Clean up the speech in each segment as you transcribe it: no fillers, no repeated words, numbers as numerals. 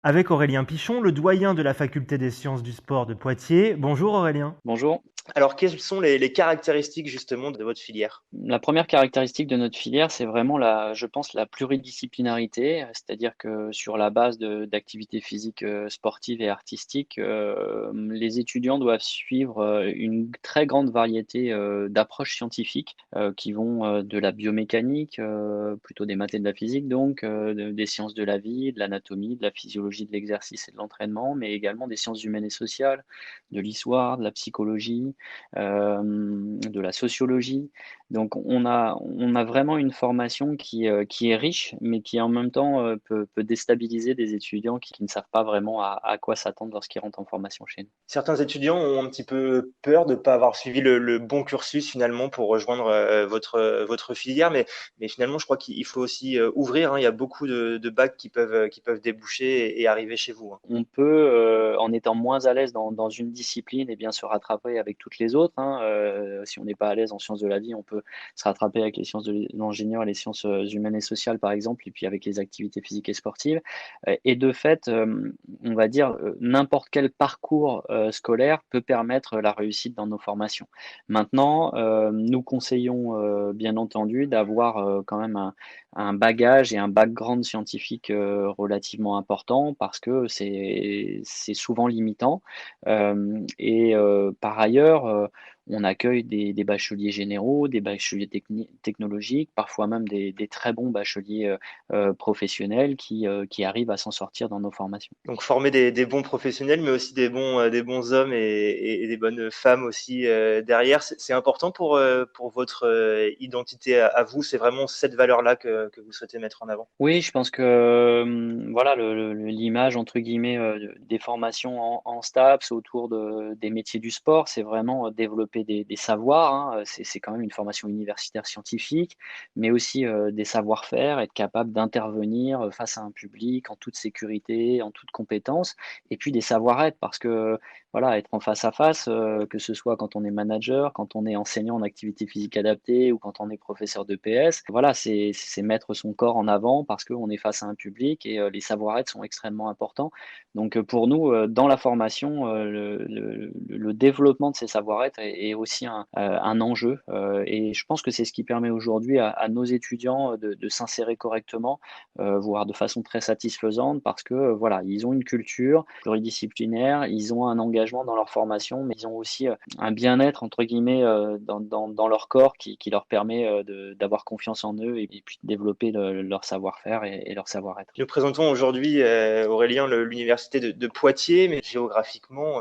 avec Aurélien Pichon, le doyen de la faculté des sciences du sport de Poitiers. Bonjour Aurélien. Bonjour. Alors, quelles sont les caractéristiques justement de votre filière? La première caractéristique de notre filière, c'est vraiment je pense, la pluridisciplinarité, c'est-à-dire que sur la base d'activités physiques sportives et artistiques, les étudiants doivent suivre une très grande variété d'approches scientifiques qui vont de la biomécanique, plutôt des maths et de la physique, donc des sciences de la vie, de l'anatomie, de la physiologie de l'exercice et de l'entraînement, mais également des sciences humaines et sociales, de l'histoire, de la psychologie, de la sociologie. Donc on a vraiment une formation qui est riche, mais qui en même temps peut déstabiliser des étudiants qui ne savent pas vraiment à quoi s'attendre lorsqu'ils rentrent en formation chez nous. Certains étudiants ont un petit peu peur de ne pas avoir suivi le bon cursus finalement pour rejoindre votre filière, mais finalement, je crois qu'il faut aussi ouvrir, hein. Il y a beaucoup de bacs qui peuvent déboucher et arriver chez vous, hein. On peut, en étant moins à l'aise dans une discipline, eh bien, se rattraper avec toutes les autres, hein. Si on n'est pas à l'aise en sciences de la vie, on peut se rattraper avec les sciences de l'ingénieur, les sciences humaines et sociales, par exemple, et puis avec les activités physiques et sportives. Et de fait, on va dire, n'importe quel parcours scolaire peut permettre la réussite dans nos formations. Maintenant, nous conseillons, bien entendu, d'avoir quand même un bagage et un background scientifique relativement important parce que c'est souvent limitant. Par ailleurs, on accueille des bacheliers généraux, des bacheliers technologiques, parfois même des très bons bacheliers professionnels qui arrivent à s'en sortir dans nos formations. Donc former des bons professionnels, mais aussi des bons hommes et des bonnes femmes aussi derrière, c'est important pour votre identité à vous. C'est vraiment cette valeur-là que vous souhaitez mettre en avant. Oui, je pense que voilà l'image entre guillemets des formations en STAPS autour des métiers du sport, c'est vraiment développer des savoirs, hein. C'est quand même une formation universitaire scientifique, mais aussi des savoir-faire, être capable d'intervenir face à un public en toute sécurité, en toute compétence, et puis des savoir-être parce que voilà, être en face à face, que ce soit quand on est manager, quand on est enseignant en activité physique adaptée ou quand on est professeur de PS, voilà, c'est mettre son corps en avant parce qu'on est face à un public et les savoir-être sont extrêmement importants. Donc pour nous, dans la formation, le développement de ces savoir-être est aussi un enjeu et je pense que c'est ce qui permet aujourd'hui à nos étudiants de s'insérer correctement, voire de façon très satisfaisante parce que voilà, ils ont une culture pluridisciplinaire, ils ont un engagement dans leur formation, mais ils ont aussi un bien-être entre guillemets dans leur corps qui leur permet d'avoir confiance en eux et puis de développer leur savoir-faire et leur savoir-être. Nous présentons aujourd'hui, Aurélien, l'université de Poitiers, mais géographiquement,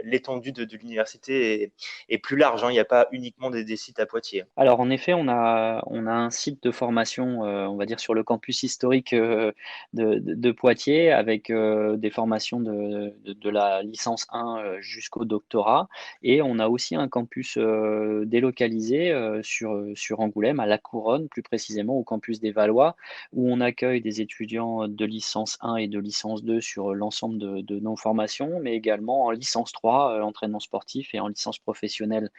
l'étendue de l'université est plus large, hein. Il n'y a pas uniquement des sites à Poitiers, hein. Alors en effet, on a un site de formation, on va dire sur le campus historique de Poitiers, avec des formations de la licence 1 jusqu'au doctorat. Et on a aussi un campus délocalisé sur Angoulême, à La Couronne, plus précisément au campus des Valois, où on accueille des étudiants de licence 1 et de licence 2 sur l'ensemble de nos formations, mais également en licence 3, entraînement sportif, et en licence professionnelle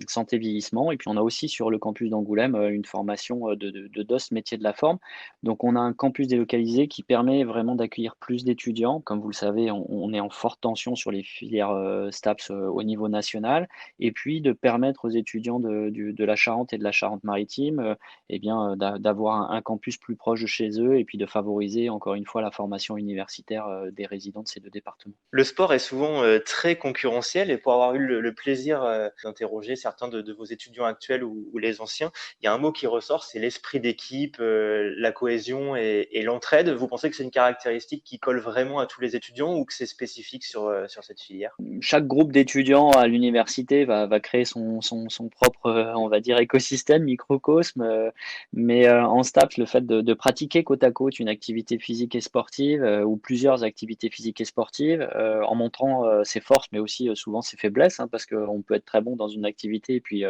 santé vieillissement. Et puis on a aussi sur le campus d'Angoulême une formation de DOS métier de la forme. Donc on a un campus délocalisé qui permet vraiment d'accueillir plus d'étudiants. Comme vous le savez, on est en forte tension sur les filières STAPS au niveau national. Et puis de permettre aux étudiants de la Charente et de la Charente-Maritime eh bien, d'avoir un campus plus proche de chez eux et puis de favoriser encore une fois la formation universitaire des résidents de ces deux départements. Le sport est souvent très concurrentiel et pour avoir eu le plaisir d'interroger certains de vos étudiants actuels ou les anciens, il y a un mot qui ressort, c'est l'esprit d'équipe, la cohésion et l'entraide. Vous pensez que c'est une caractéristique qui colle vraiment à tous les étudiants ou que c'est spécifique sur cette filière? Chaque groupe d'étudiants à l'université va créer son propre, on va dire, écosystème, microcosme. Mais en STAPS, le fait de pratiquer côte à côte une activité physique et sportive ou plusieurs activités physiques et sportives, en montrant ses forces, mais aussi souvent ses faiblesses, hein, parce que on peut être très bon dans une activité et puis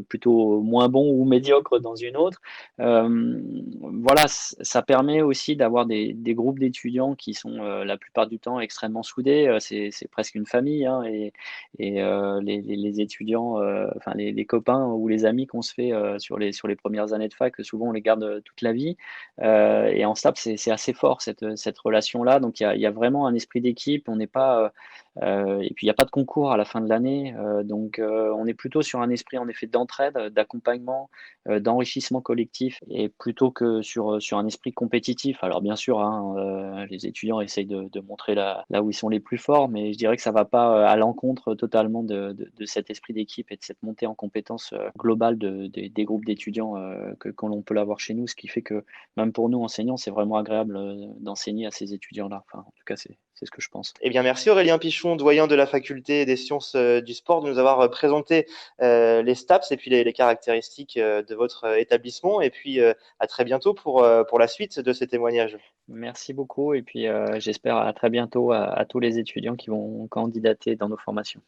plutôt moins bon ou médiocre dans une autre. Voilà, ça permet aussi d'avoir des groupes d'étudiants qui sont la plupart du temps extrêmement soudés. C'est presque une famille, hein, et les étudiants, enfin les copains ou les amis qu'on se fait sur les premières années de fac, souvent on les garde toute la vie. Et en STAPS, c'est assez fort cette relation-là. Donc il y a vraiment un esprit d'équipe. On n'est pas et puis il n'y a pas de concours à la fin de l'année, donc on est plutôt sur un esprit en effet d'entraide, d'accompagnement, d'enrichissement collectif, et plutôt que sur un esprit compétitif. Alors bien sûr, hein, les étudiants essayent de montrer là où ils sont les plus forts, mais je dirais que ça va pas à l'encontre totalement de cet esprit d'équipe et de cette montée en compétences globale des groupes d'étudiants que l'on peut l'avoir chez nous, ce qui fait que même pour nous enseignants, c'est vraiment agréable d'enseigner à ces étudiants-là. Enfin, en tout cas, c'est ce que je pense. Eh bien, merci Aurélien Pichon, doyen de la faculté des sciences du sport, de nous avoir présenté les STAPS et puis les caractéristiques de votre établissement. Et puis, à très bientôt pour la suite de ces témoignages. Merci beaucoup et puis j'espère à très bientôt à tous les étudiants qui vont candidater dans nos formations.